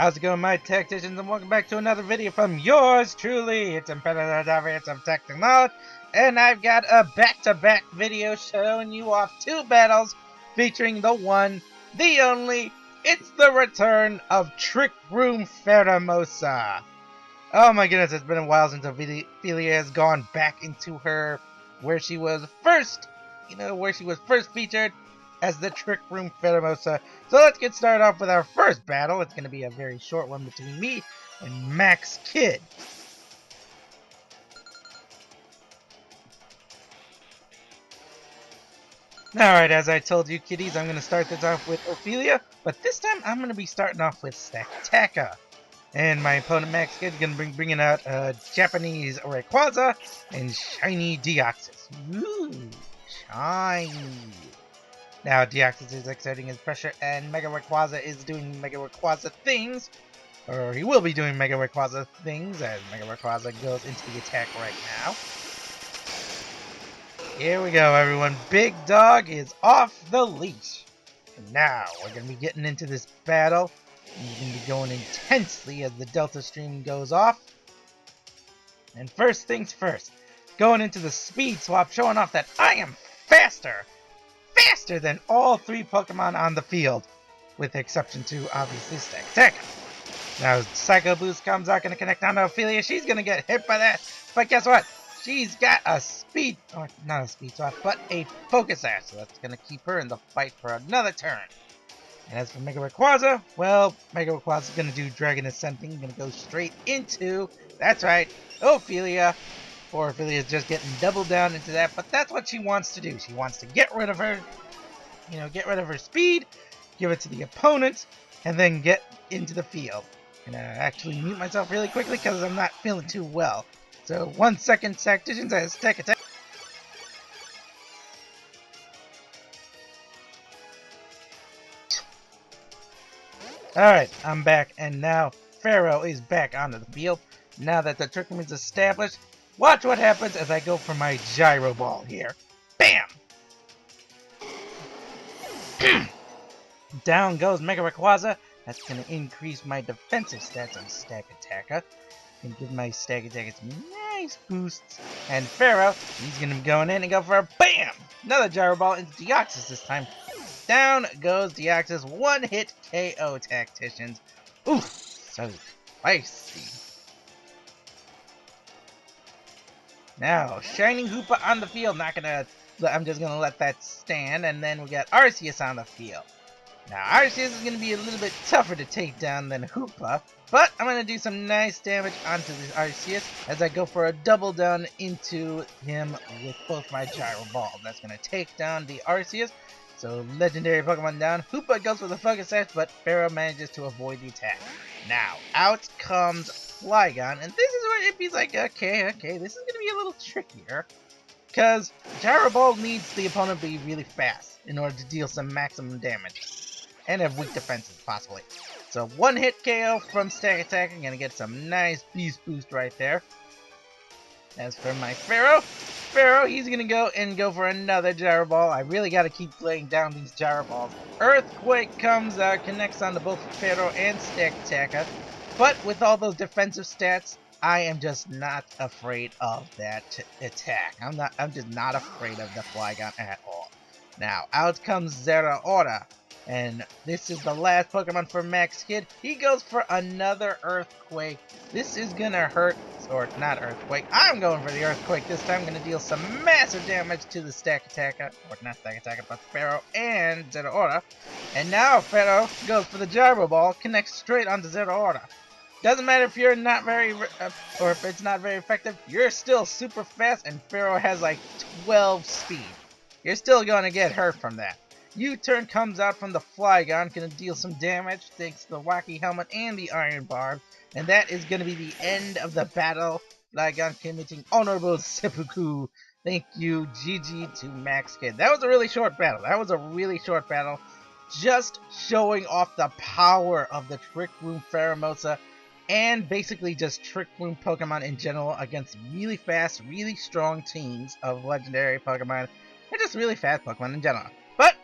How's it going, my tacticians, and welcome back to another video from yours truly. It's Imperator of Technology, and I've got a back-to-back video showing you off two battles featuring the one, the only, it's the return of Room Pheromosa. Oh my goodness, it's been a while since Ophelia has gone back into her, where she was first featured as the Room Pheromosa. So let's get started off with our first battle. It's going to be a very short one between me and Max Kid. Alright, as I told you kiddies, I'm going to start this off with Ophelia, but this time I'm going to be starting off with Stakataka. And my opponent Max Kid is going to be bringing out Japanese Rayquaza and Shiny Deoxys. Ooh, shiny. Now Deoxys is exerting his pressure and Mega Rayquaza is doing Mega Rayquaza things. Or he will be doing Mega Rayquaza things as Mega Rayquaza goes into the attack right now. Here we go, everyone. Big Dog is off the leash. And now we're going to be getting into this battle. He's going to be going intensely as the Delta Stream goes off. And first things first, going into the speed swap, showing off that I am faster than all three Pokemon on the field, with the exception to, obviously, Stakataka. Now, Psycho Boost comes out, going to connect onto Ophelia. She's going to get hit by that, but guess what? She's got a speed, or not a speed swap, but a Focus Sash, so that's going to keep her in the fight for another turn. And as for Mega Rayquaza, well, Mega Rayquaza is going to do Dragon Ascending, going to go straight into, that's right, Ophelia. Or Ophelia is just getting doubled down into that, but that's what she wants to do. She wants to get rid of her, get rid of her speed, give it to the opponent, and then get into the field. And actually mute myself really quickly because I'm not feeling too well. So 1 second, tacticians, as Stakataka. Alright, I'm back, and now Pharaoh is back onto the field. Now that the trick room is established, watch what happens as I go for my Gyro Ball here. Bam! Down goes Mega Rayquaza. That's going to increase my defensive stats on Stakataka. And give my Stakataka some nice boosts. And Pharaoh, he's going to be going in and go for a BAM! Another Gyro Ball into Deoxys this time. Down goes Deoxys. One hit KO, tacticians. Ooh, so spicy. Now, Shining Hoopa on the field. I'm just gonna let that stand, and then we got Arceus on the field. Now, Arceus is gonna be a little bit tougher to take down than Hoopa, but I'm gonna do some nice damage onto this Arceus as I go for a double down into him with both my Gyro Balls. That's gonna take down the Arceus. So, legendary Pokemon down. Hoopa goes for the Focus Sash, but Pharaoh manages to avoid the attack. Now, out comes Flygon, and this is where Impy's like, okay, this is going to be a little trickier, because Gyro Ball needs the opponent to be really fast in order to deal some maximum damage, and have weak defenses, possibly. So, one hit KO from Stakataka. I'm going to get some nice Beast Boost right there. As for my Pharaoh, he's going to go for another Gyro Ball. I really got to keep laying down these Gyro Balls. Earthquake comes out, connects onto both Pharaoh and Stakataka. But with all those defensive stats, I am just not afraid of that attack. I'm just not afraid of the Flygon at all. Now, out comes Zeraora. And this is the last Pokemon for Max Kid. He goes for another Earthquake. This is gonna hurt, or not Earthquake. I'm going for the Earthquake this time. I'm gonna deal some massive damage to the Stakataka, or not Stakataka, but Pharaoh and Zeraora. And now Pharaoh goes for the Gyro Ball, connects straight onto Zeraora. Doesn't matter if you're not very, or if it's not very effective. You're still super fast, and Pharaoh has like 12 speed. You're still gonna get hurt from that. U-turn comes out from the Flygon, gonna deal some damage thanks to the Wacky Helmet and the Iron Barb, and that is gonna be the end of the battle. Flygon committing honorable seppuku. Thank you, GG to Max Kid. That was a really short battle. Just showing off the power of the Room Pheromosa, and basically just Room Pokemon in general against really fast, really strong teams of legendary Pokemon, and just really fast Pokemon in general. But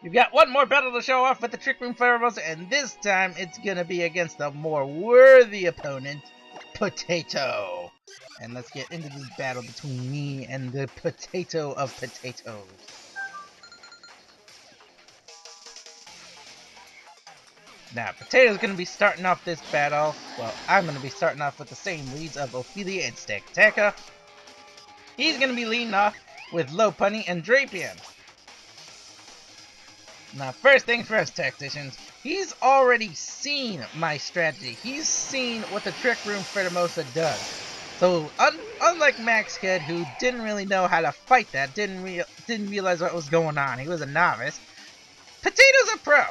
You've got one more battle to show off with the Trick Room Pheromosa, and this time it's gonna be against a more worthy opponent, Potato. And let's get into this battle between me and the Potato of Potatoes. Now, Potato's gonna be starting off this battle. Well, I'm gonna be starting off with the same leads of Ophelia and Stakataka. He's gonna be leading off with Lopunny and Drapion. Now, first things first, tacticians. He's already seen my strategy. He's seen what the Trick Room Pheromosa does. So, unlike Max Kid, who didn't really know how to fight that, didn't realize what was going on. He was a novice. Potato's a pro.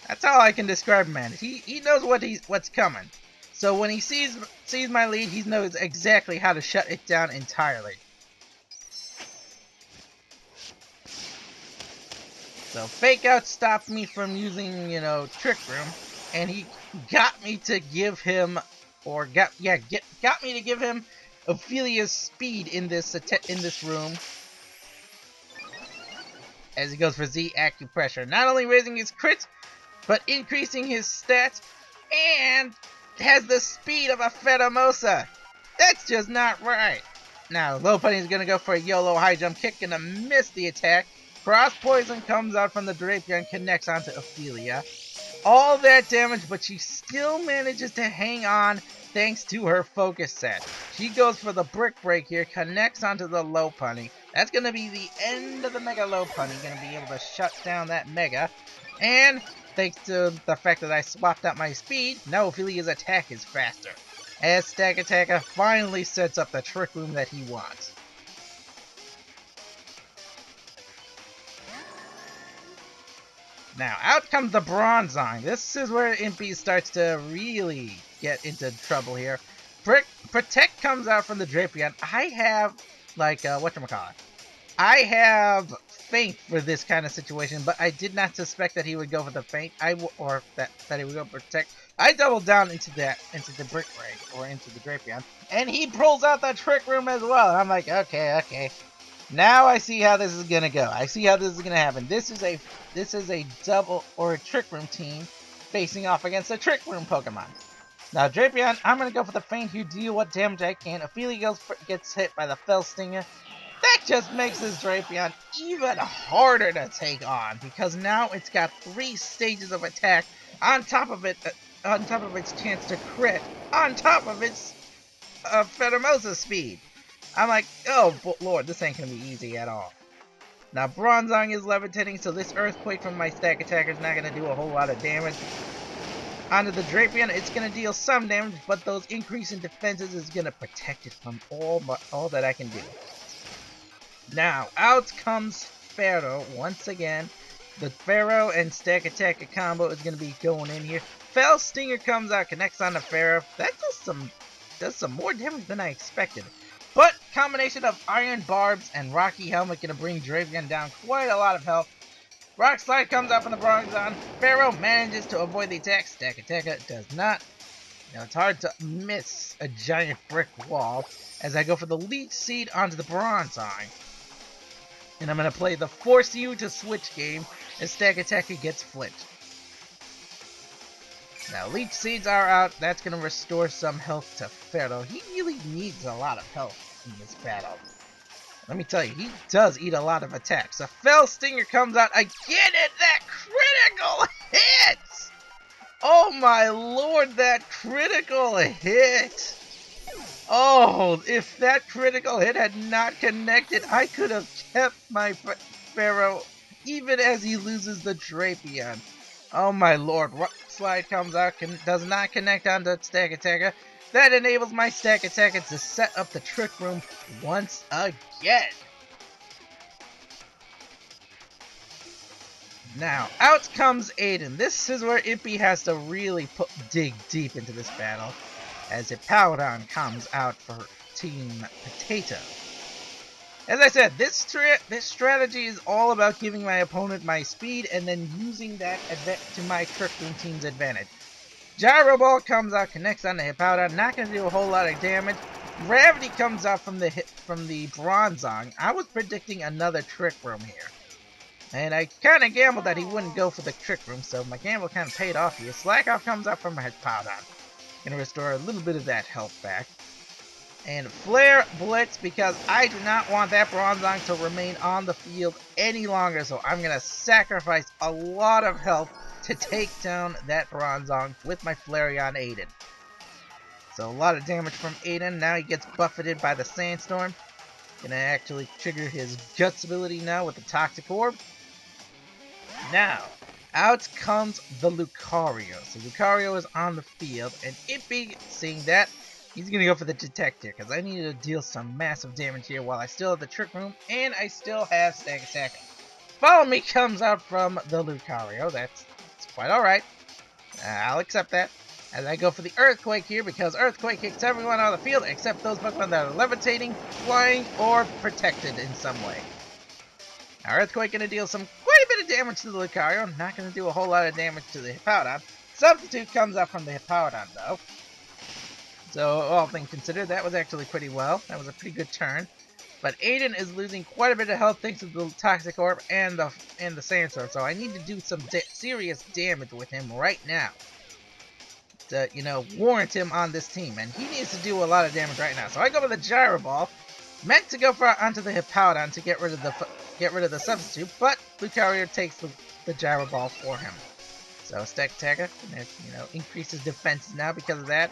That's all I can describe him as. He knows what's coming. So when he sees my lead, he knows exactly how to shut it down entirely. So Fake Out stopped me from using, Trick Room, and he got me to give him, got me to give him Ophelia's speed in this room. As he goes for Z Acupressure, not only raising his crits, but increasing his stats, and has the speed of a Pheromosa. That's just not right. Now, Lopunny is gonna go for a YOLO high jump kick, gonna miss the attack. Cross Poison comes out from the Drapion and connects onto Ophelia. All that damage, but she still manages to hang on thanks to her focus set. She goes for the Brick Break here, connects onto the Lopunny. That's going to be the end of the Mega Lopunny. Going to be able to shut down that Mega. And thanks to the fact that I swapped out my speed, now Ophelia's attack is faster. As Stakataka finally sets up the Trick Room that he wants. Now, out comes the Bronzong. This is where Impy starts to really get into trouble here. Protect comes out from the Drapion. I have, whatchamacallit. I have Feint for this kind of situation, but I did not suspect that he would go for the Feint, that he would go for Protect. I doubled down into the Brick Break, or into the Drapion, and he pulls out the Trick Room as well. And I'm like, okay. Now I see how this is gonna go. I see how this is gonna happen. This is a double or a Trick Room team facing off against a Trick Room Pokemon. Now Drapion, I'm gonna go for the Feint here, deal what damage I can. Ophelia gets hit by the Fell Stinger. That just makes this Drapion even harder to take on, because now it's got 3 stages of attack on top of its chance to crit, on top of its Pheromosa speed. I'm like, oh lord, this ain't gonna be easy at all. Now Bronzong is levitating, so this Earthquake from my Stack Attacker is not gonna do a whole lot of damage. Onto the Drapion, it's gonna deal some damage, but those increase in defenses is gonna protect it from all that I can do. Now, out comes Pharaoh once again. The Pharaoh and Stack Attacker combo is gonna be going in here. Fell Stinger comes out, connects on the Pharaoh. That does some more damage than I expected. But combination of Iron Barbs and Rocky Helmet gonna bring Drapion down quite a lot of health. Rock Slide comes up from the Bronzong. Pharaoh manages to avoid the attack. Stack Attacker does not. Now it's hard to miss a giant brick wall as I go for the Leech Seed onto the Bronzong. And I'm gonna play the Force You to Switch game as Stack Attacker gets flinched. Now, Leech Seeds are out. That's going to restore some health to Pharaoh. He really needs a lot of health in this battle. Let me tell you, he does eat a lot of attacks. A Fell Stinger comes out again, and that critical hit! Oh my lord, that critical hit! Oh, if that critical hit had not connected, I could have kept my Pharaoh even as he loses the Drapion. Oh my lord, Rock Slide comes out, does not connect onto Stack Attacker. That enables my Stack Attacker to set up the Trick Room once again. Now, out comes Aiden. This is where Impy has to really dig deep into this battle, as Hippowdon comes out for Team Potato. As I said, this strategy is all about giving my opponent my speed and then using that to my Trick Room team's advantage. Gyro Ball comes out, connects on the Hippowdon, not going to do a whole lot of damage. Gravity comes out from the Bronzong. I was predicting another Trick Room here. And I kind of gambled that he wouldn't go for the Trick Room, so my gamble kind of paid off here. Slack Off comes up from my Hippowdon. Gonna restore a little bit of that health back. And Flare Blitz, because I do not want that Bronzong to remain on the field any longer, so I'm gonna sacrifice a lot of health to take down that Bronzong with my Flareon Aiden. So a lot of damage from Aiden. Now he gets buffeted by the Sandstorm. Gonna actually trigger his Guts ability now with the Toxic Orb. Now, out comes the Lucario. So Lucario is on the field, and Impy, seeing that, he's gonna go for the Detector, because I need to deal some massive damage here while I still have the Trick Room, and I still have Stag Attack. Follow Me comes out from the Lucario. That's quite alright. I'll accept that. As I go for the Earthquake here, because Earthquake kicks everyone out of the field except those Pokemon that are levitating, flying, or protected in some way. Now, Earthquake gonna deal quite a bit of damage to the Lucario. Not gonna do a whole lot of damage to the Hippowdon. Substitute comes up from the Hippowdon, though. So, all things considered, that was actually pretty well. That was a pretty good turn. But Aiden is losing quite a bit of health thanks to the Toxic Orb and the Sandstorm. So I need to do some serious damage with him right now to, warrant him on this team. And he needs to do a lot of damage right now. So I go with the Gyro Ball. Meant to go onto the Hippowdon to get rid of the substitute, but Lucario takes the Gyro Ball for him. So Stag Attacker, increases defense now because of that.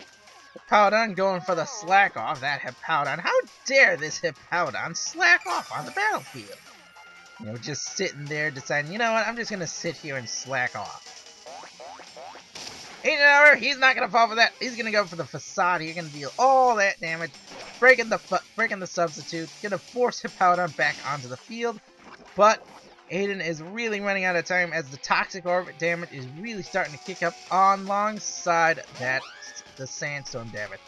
Hippowdon going for the Slack Off. That Hippowdon, how dare this Hippowdon slack off on the battlefield? Just sitting there deciding, you know what, I'm just gonna sit here and slack off. Aiden, he's not gonna fall for that. He's gonna go for the Facade. He's gonna deal all that damage, breaking the substitute, gonna force Hippowdon back onto the field. But Aiden is really running out of time as the Toxic Orb damage is really starting to kick up alongside the Sandstorm damage.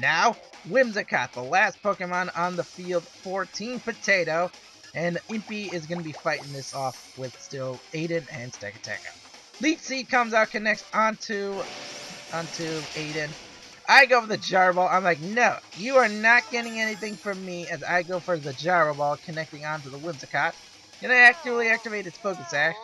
Now, Whimsicott, the last Pokemon on the field for Team Potato, and Impy is gonna be fighting this off with still Aiden and Stag Attacker. Leech Seed comes out, connects onto Aiden. I go for the Gyro Ball. I'm like, no, you are not getting anything from me as I go for the Gyro Ball, connecting onto the Whimsicott. Gonna actually activate its Focus Sash.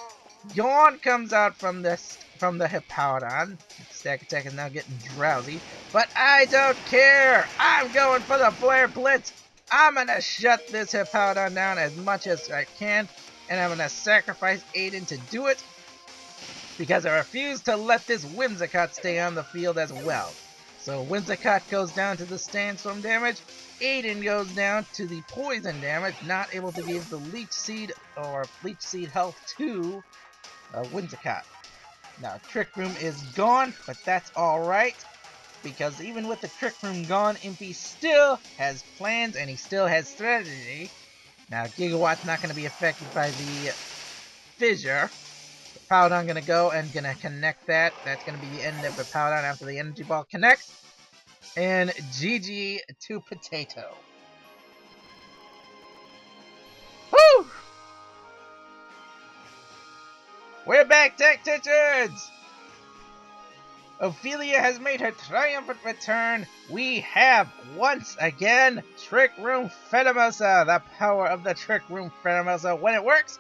Yawn comes out from the Hippowdon. Stag Attack is now getting drowsy, but I don't care. I'm going for the Flare Blitz. I'm gonna shut this Hippowdon down as much as I can, and I'm gonna sacrifice Aiden to do it, because I refuse to let this Whimsicott stay on the field as well. So Whimsicott goes down to the Sandstorm damage. Aiden goes down to the Poison damage, not able to give the Leech Seed health to Whimsicott. Now Trick Room is gone, but that's alright, because even with the Trick Room gone, Impy still has plans and he still has strategy. Now Gigawatt's not going to be affected by the Fissure. Powdon gonna go and gonna connect that. That's gonna be the end of the Powdon after the Energy Ball connects. And GG to Potato. Woo! We're back, Tacticians! Ophelia has made her triumphant return. We have, once again, Trick Room Pheromosa. The power of the Trick Room Pheromosa when it works,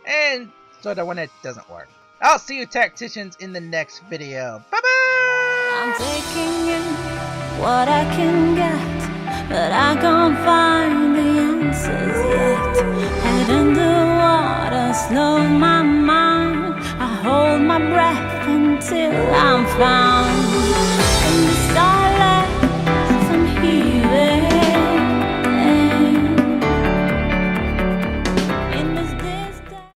and sort of when it doesn't work. I'll see you Tacticians in the next video. Bye-bye! I'm taking in what I can get, but I can't find the answers yet. Head in the water, slow my mind. I hold my breath until I'm found.